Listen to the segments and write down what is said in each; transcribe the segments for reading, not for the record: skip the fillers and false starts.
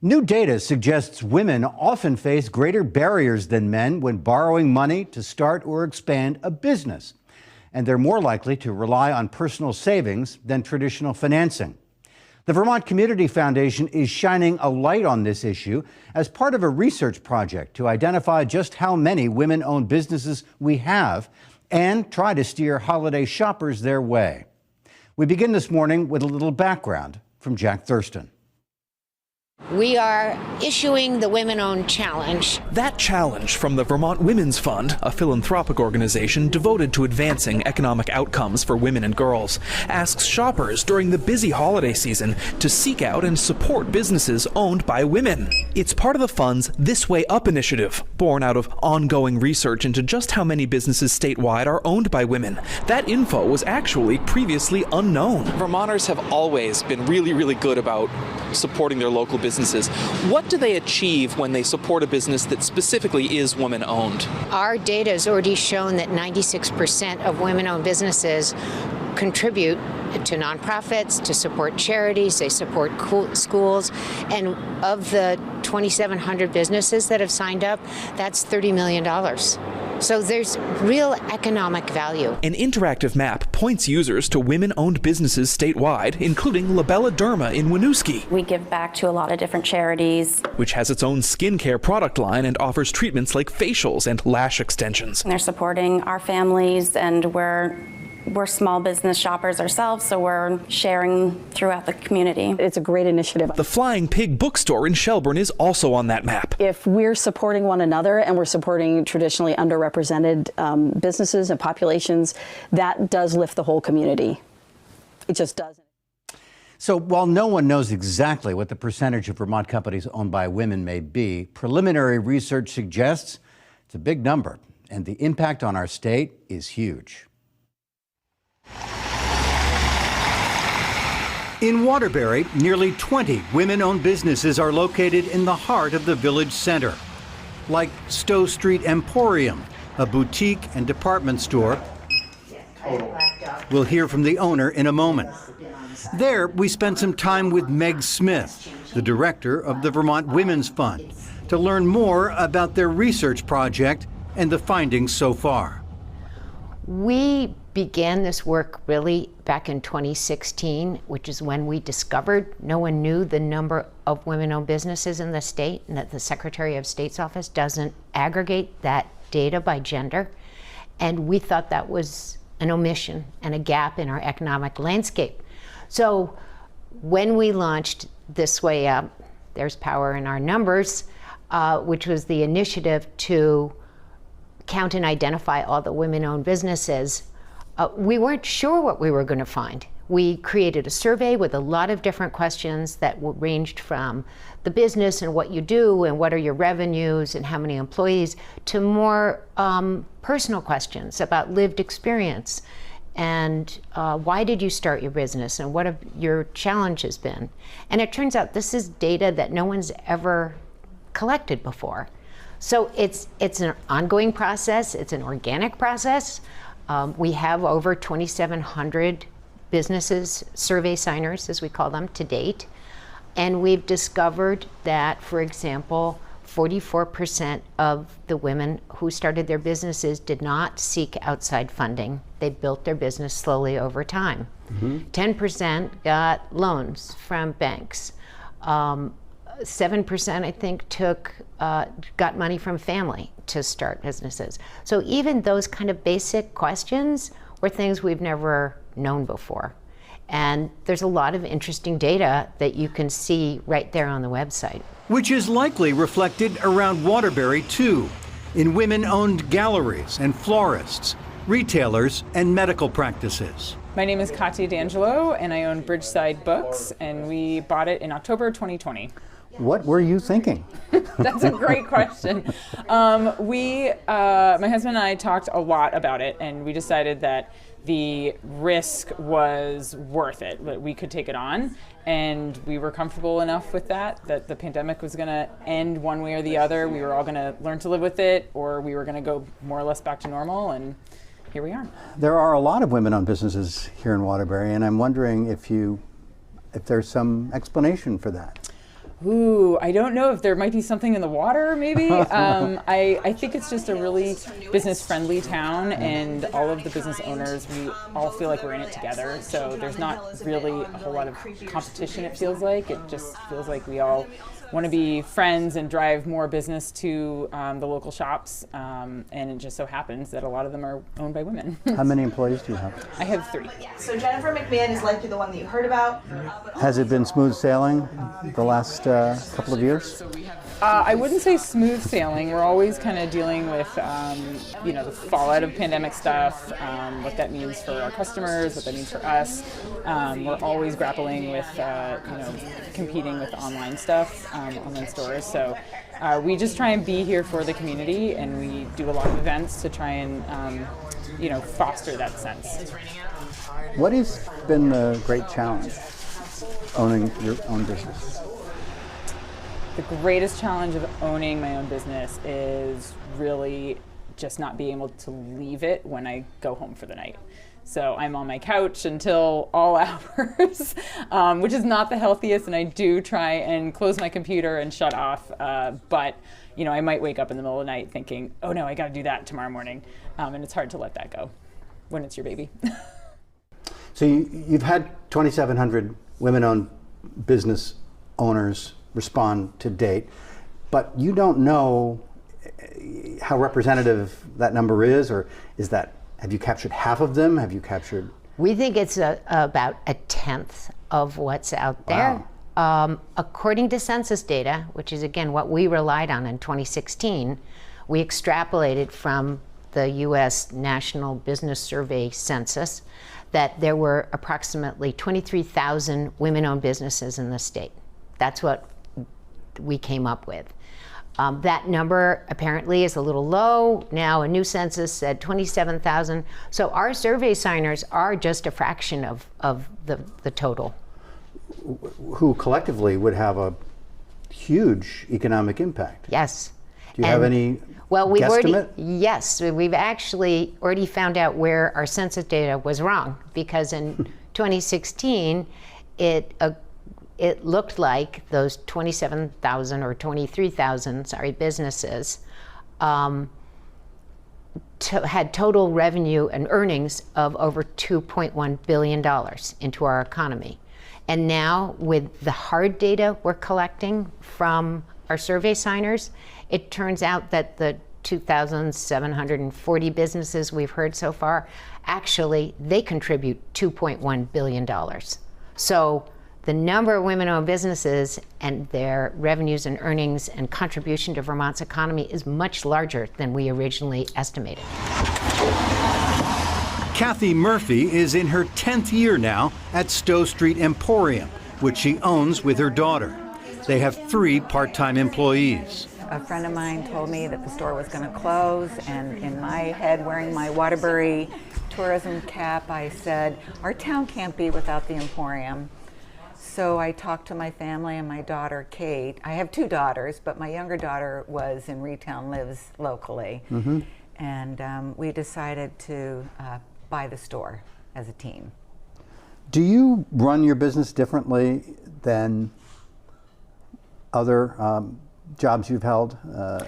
New data suggests women often face greater barriers than men when borrowing money to start or expand a business. And they're more likely to rely on personal savings than traditional financing. The Vermont Community Foundation is shining a light on this issue as part of a research project to identify just how many women-owned businesses we have and try to steer holiday shoppers their way. We begin this morning with a little background from Jack Thurston. We are issuing the Women-Owned Challenge. That challenge from the Vermont Women's Fund, a philanthropic organization devoted to advancing economic outcomes for women and girls, asks shoppers during the busy holiday season to seek out and support businesses owned by women. It's part of the fund's This Way Up initiative, born out of ongoing research into just how many businesses statewide are owned by women. That info was actually previously unknown. Vermonters have always been really good about supporting their local businesses. What do they achieve when they support a business that specifically is women-owned? Our data has already shown that 96% of women-owned businesses contribute to nonprofits, to support charities, they support schools, and of the 2,700 businesses that have signed up, that's $30 million. So there's real economic value. An interactive map points users to women-owned businesses statewide, including Labella Derma in Winooski. We give back to a lot of different charities, which has its own skincare product line and offers treatments like facials and lash extensions. They're supporting our families, and we're small business shoppers ourselves, so we're sharing throughout the community. It's a great initiative. The Flying Pig bookstore in Shelburne is also on that map. If we're supporting one another and we're supporting traditionally underrepresented businesses and populations, that does lift the whole community. It just does. So while no one knows exactly what the percentage of Vermont companies owned by women may be, preliminary research suggests it's a big number, and the impact on our state is huge. In Waterbury, nearly 20 women-owned businesses are located in the heart of the village center, like Stowe Street Emporium, a boutique and department store. We'll hear from the owner in a moment. There, we spent some time with Meg Smith, the director of the Vermont Women's Fund, to learn more about their research project and the findings so far. We began this work really back in 2016, which is when we discovered no one knew the number of women-owned businesses in the state, and that the Secretary of State's office doesn't aggregate that data by gender. And we thought that was an omission and a gap in our economic landscape. So when we launched This Way Up, there's power in our numbers, which was the initiative to count and identify all the women-owned businesses, we weren't sure what we were going to find. We created a survey with a lot of different questions that ranged from the business and what you do and what are your revenues and how many employees, to more personal questions about lived experience and why did you start your business and what have your challenges been. And it turns out this is data that no one's ever collected before. So it's an ongoing process, it's an organic process. We have over 2,700 businesses, survey signers, as we call them, to date. And we've discovered that, for example, 44% of the women who started their businesses did not seek outside funding. They built their business slowly over time. 10% got loans from banks. 7%, I think, got money from family to start businesses. So even those kind of basic questions were things we've never known before. And there's a lot of interesting data that you can see right there on the website. Which is likely reflected around Waterbury, too, in women-owned galleries and florists, retailers, and medical practices. My name is Katya D'Angelo, and I own Bridgeside Books, and we bought it in October 2020. What were you thinking? That's a great question. My husband and I talked a lot about it, and we decided that the risk was worth it, that we could take it on, and we were comfortable enough with that the pandemic was going to end one way or the other. We were all going to learn to live with it, or we were going to go more or less back to normal, and here we are. There are a lot of women-owned businesses here in Waterbury, and I'm wondering if there's some explanation for that. Ooh, I don't know if there might be something in the water, maybe. I think it's just a really business-friendly town, and all of the business owners, we all feel like we're in it together. So there's not really a whole lot of competition, it feels like. It just feels like we all want to be friends and drive more business to the local shops. And it just so happens that a lot of them are owned by women. How many employees do you have? I have 3. So Jennifer McMahon is likely the one that you heard about. Has it been smooth sailing the last couple of years? I wouldn't say smooth sailing. We're always kind of dealing with, the fallout of pandemic stuff, what that means for our customers, what that means for us. We're always grappling with, competing with online stuff, online stores. So we just try and be here for the community, and we do a lot of events to try and, foster that sense. What has been the great challenge owning your own business? The greatest challenge of owning my own business is really just not being able to leave it when I go home for the night. So I'm on my couch until all hours, which is not the healthiest, and I do try and close my computer and shut off, but I might wake up in the middle of the night thinking, oh no, I gotta do that tomorrow morning, and it's hard to let that go when it's your baby. So you've had 2,700 women-owned business owners respond to date, but you don't know how representative that number is, or have you captured half of them? Have you captured? We think it's about a tenth of what's out there. Wow. According to census data, which is again what we relied on in 2016, we extrapolated from the U.S. National Business Survey census that there were approximately 23,000 women-owned businesses in the state. That's what we came up with. That number apparently is a little low. Now a new census said 27,000. So our survey signers are just a fraction of the total. Who collectively would have a huge economic impact. Yes. Do you have any guesstimate? We've actually already found out where our census data was wrong, because in 2016, it looked like those 27,000 or 23,000, businesses had total revenue and earnings of over $2.1 billion into our economy. And now with the hard data we're collecting from our survey signers, it turns out that the 2,740 businesses we've heard so far, actually, they contribute $2.1 billion. So the number of women-owned businesses and their revenues and earnings and contribution to Vermont's economy is much larger than we originally estimated. Kathy Murphy is in her 10th year now at Stowe Street Emporium, which she owns with her daughter. They have 3 part-time employees. A friend of mine told me that the store was going to close, and in my head, wearing my Waterbury tourism cap, I said, our town can't be without the Emporium. So I talked to my family and my daughter, Kate. I have 2 daughters, but my younger daughter was in retail and lives locally. Mm-hmm. And we decided to buy the store as a team. Do you run your business differently than other jobs you've held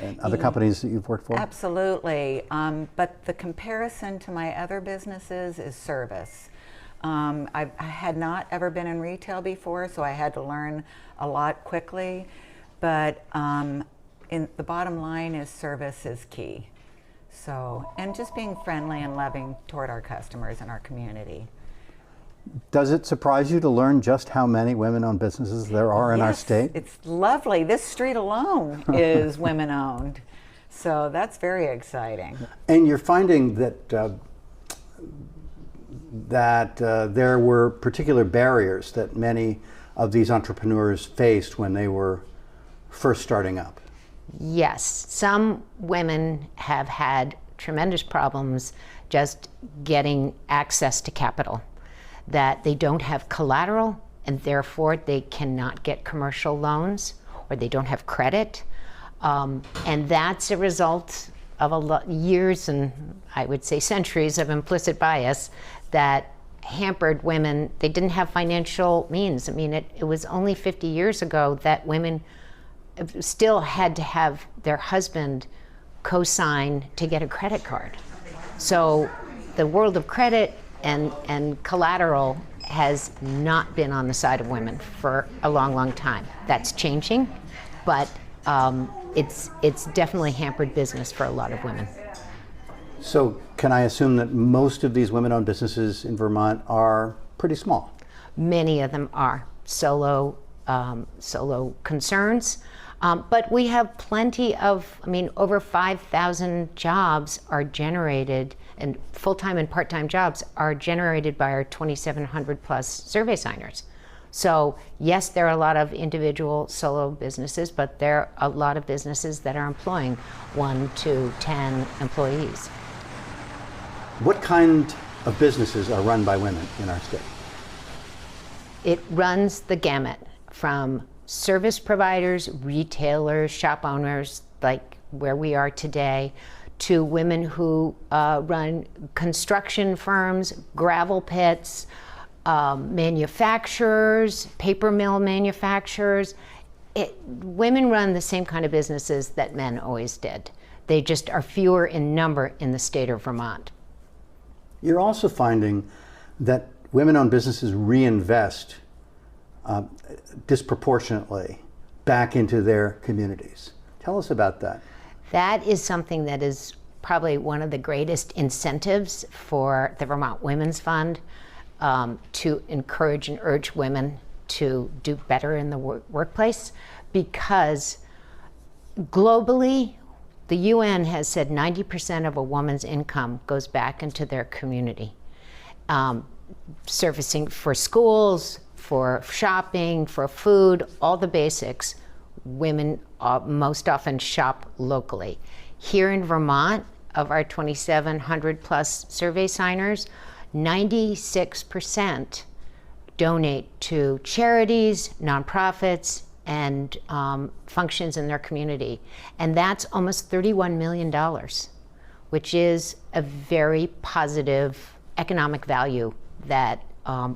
and other companies that you've worked for? Absolutely. But the comparison to my other businesses is service. I had not ever been in retail before, so I had to learn a lot quickly. But the bottom line is service is key. So, and just being friendly and loving toward our customers and our community. Does it surprise you to learn just how many women-owned businesses there are in our state? It's lovely. This street alone is women-owned. So that's very exciting. And you're finding that there were particular barriers that many of these entrepreneurs faced when they were first starting up. Yes, some women have had tremendous problems just getting access to capital, that they don't have collateral and therefore they cannot get commercial loans, or they don't have credit. And that's a result of years and I would say centuries of implicit bias that hampered women. They didn't have financial means. I mean, it was only 50 years ago that women still had to have their husband co-sign to get a credit card. So the world of credit and collateral has not been on the side of women for a long, long time. That's changing, but it's definitely hampered business for a lot of women. So can I assume that most of these women-owned businesses in Vermont are pretty small? Many of them are solo concerns, but we have plenty of, I mean, over 5,000 jobs are generated, and full-time and part-time jobs are generated by our 2,700 plus survey signers. So yes, there are a lot of individual solo businesses, but there are a lot of businesses that are employing 1 to 10 employees. What kind of businesses are run by women in our state? It runs the gamut from service providers, retailers, shop owners, like where we are today, to women who run construction firms, gravel pits, manufacturers, paper mill manufacturers. Women run the same kind of businesses that men always did. They just are fewer in number in the state of Vermont. You're also finding that women-owned businesses reinvest disproportionately back into their communities. Tell us about that. That is something that is probably one of the greatest incentives for the Vermont Women's Fund, to encourage and urge women to do better in the workplace, because globally, the UN has said 90% of a woman's income goes back into their community. Servicing for schools, for shopping, for food, all the basics. Women most often shop locally. Here in Vermont, of our 2,700 plus survey signers, 96% donate to charities, nonprofits, and functions in their community. And that's almost $31 million, which is a very positive economic value that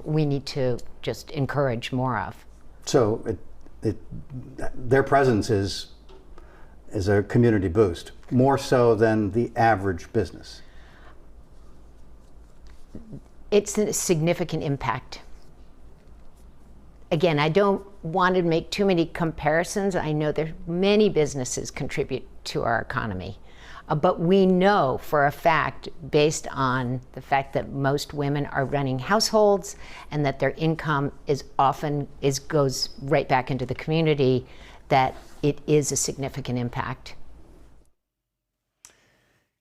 we need to just encourage more of. So their presence is a community boost, more so than the average business. It's a significant impact. Again, I don't want to make too many comparisons. I know there many businesses contribute to our economy, but we know for a fact, based on the fact that most women are running households and that their income is often goes right back into the community, that it is a significant impact.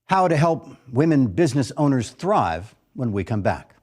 How to help women business owners thrive when we come back.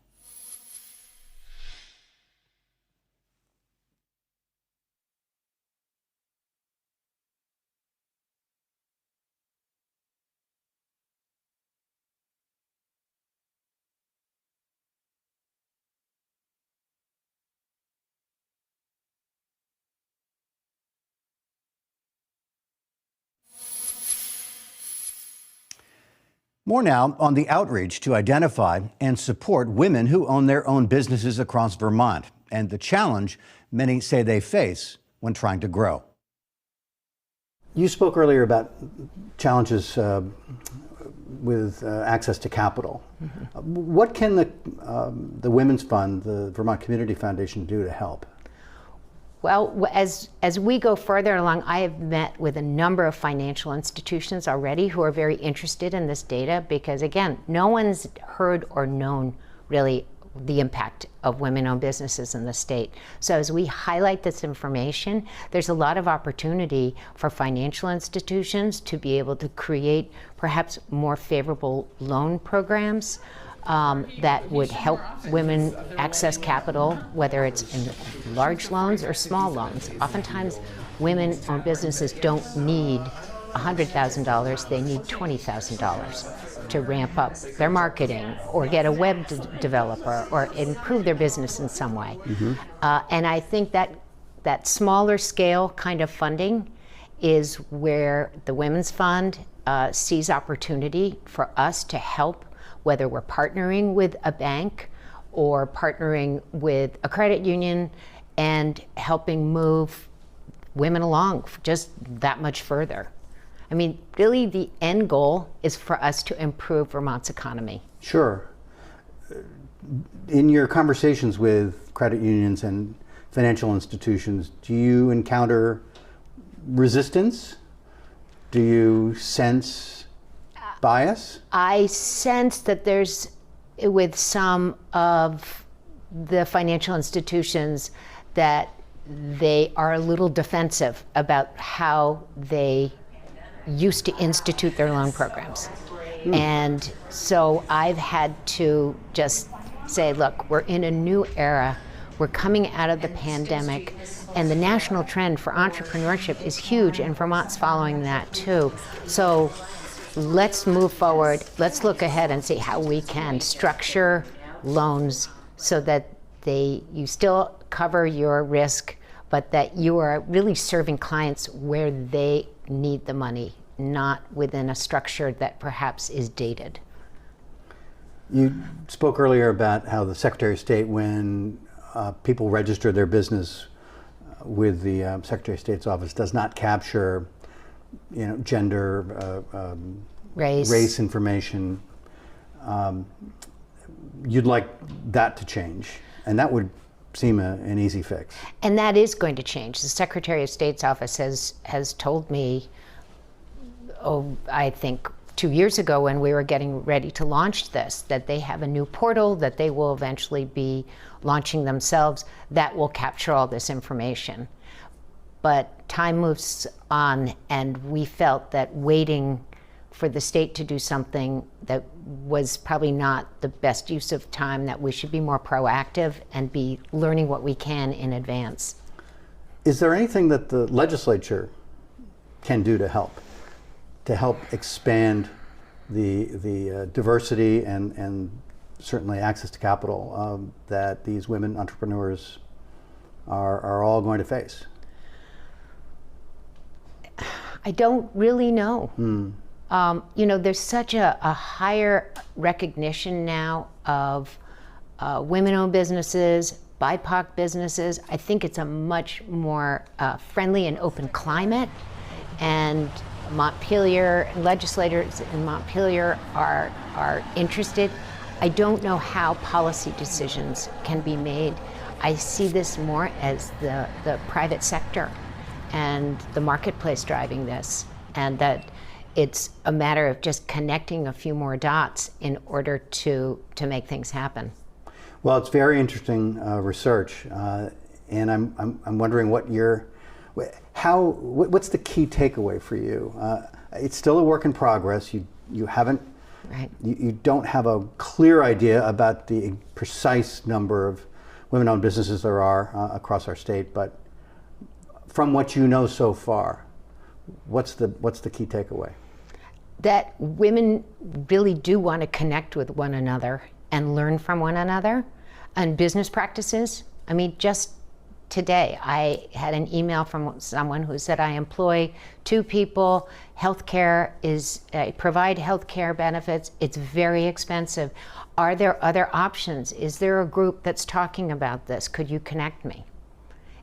More now on the outreach to identify and support women who own their own businesses across Vermont and the challenge many say they face when trying to grow. You spoke earlier about challenges with access to capital. Mm-hmm. What can the Women's Fund, the Vermont Community Foundation, do to help? Well, as we go further along, I have met with a number of financial institutions already who are very interested in this data because, again, no one's heard or known really the impact of women-owned businesses in the state. So as we highlight this information, there's a lot of opportunity for financial institutions to be able to create perhaps more favorable loan programs that would help women access capital, whether it's in large loans or small loans. Oftentimes, women-owned businesses don't need $100,000, they need $20,000 to ramp up their marketing or get a web developer or improve their business in some way. Mm-hmm. And I think that smaller scale kind of funding is where the Women's Fund sees opportunity for us to help, whether we're partnering with a bank or partnering with a credit union and helping move women along just that much further. I mean, really the end goal is for us to improve Vermont's economy. Sure. In your conversations with credit unions and financial institutions, do you encounter resistance? Do you sense bias? I sense that there's, with some of the financial institutions, that they are a little defensive about how they used to institute their loan programs. And so I've had to just say, look, we're in a new era. We're coming out of the pandemic, and the national trend for entrepreneurship is huge, and Vermont's following that too. So let's move forward. Let's look ahead and see how we can structure loans so that you still cover your risk, but that you are really serving clients where they need the money, not within a structure that perhaps is dated. You spoke earlier about how the Secretary of State, when people register their business with the Secretary of State's office, does not capture, gender, race information. You'd like that to change, and that would seem an easy fix. And that is going to change. The Secretary of State's office has told me, I think 2 years ago when we were getting ready to launch this, that they have a new portal that they will eventually be launching themselves that will capture all this information. But time moves on, and we felt that waiting for the state to do something that was probably not the best use of time, that we should be more proactive and be learning what we can in advance. Is there anything that the legislature can do to help expand the diversity and certainly access to capital that these women entrepreneurs are all going to face? I don't really know. There's such a higher recognition now of women-owned businesses, BIPOC businesses. I think it's a much more friendly and open climate, and Montpelier legislators in Montpelier are interested. I don't know how policy decisions can be made. I see this more as the private sector and the marketplace driving this, and that it's a matter of just connecting a few more dots in order to make things happen. Well, it's very interesting research, and I'm wondering what's the key takeaway for you? It's still a work in progress. You haven't, right. You don't have a clear idea about the precise number of women-owned businesses there are across our state, but from what you know so far, what's the key takeaway? That women really do want to connect with one another and learn from one another and business practices. I mean, just today I had an email from someone who said, I employ 2 people, healthcare I provide healthcare benefits, it's very expensive. Are there other options? Is there a group that's talking about this? Could you connect me?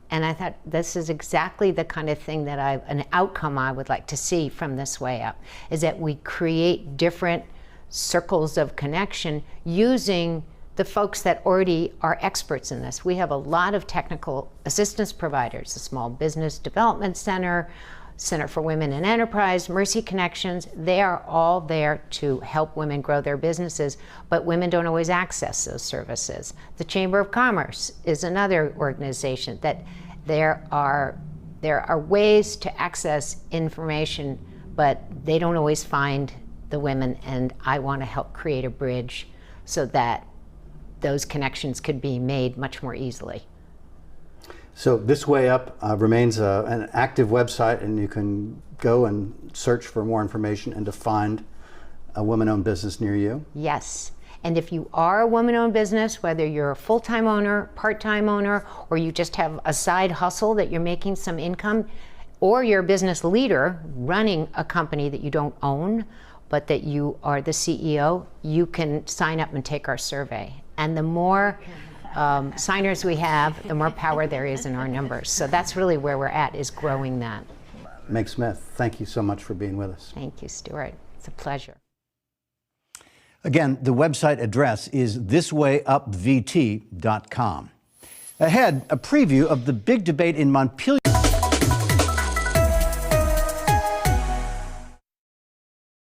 And I thought this is exactly the kind of thing that an outcome I would like to see from this way up, is that we create different circles of connection using the folks that already are experts in this. We have a lot of technical assistance providers, the Small Business Development Center, Center for Women in Enterprise, Mercy Connections. They are all there to help women grow their businesses, but women don't always access those services. The Chamber of Commerce is another organization that there are ways to access information, but they don't always find the women, and I want to help create a bridge so that those connections could be made much more easily. So This Way Up remains an active website, and you can go and search for more information and to find a woman-owned business near you. Yes. And if you are a woman-owned business, whether you're a full-time owner, part-time owner, or you just have a side hustle that you're making some income, or you're a business leader running a company that you don't own, but that you are the CEO, you can sign up and take our survey. And the more signers we have, the more power there is in our numbers. So that's really where we're at, is growing that. Meg Smith, thank you so much for being with us. Thank you, Stuart. It's a pleasure. Again, the website address is thiswayupvt.com. Ahead, a preview of the big debate in Montpelier.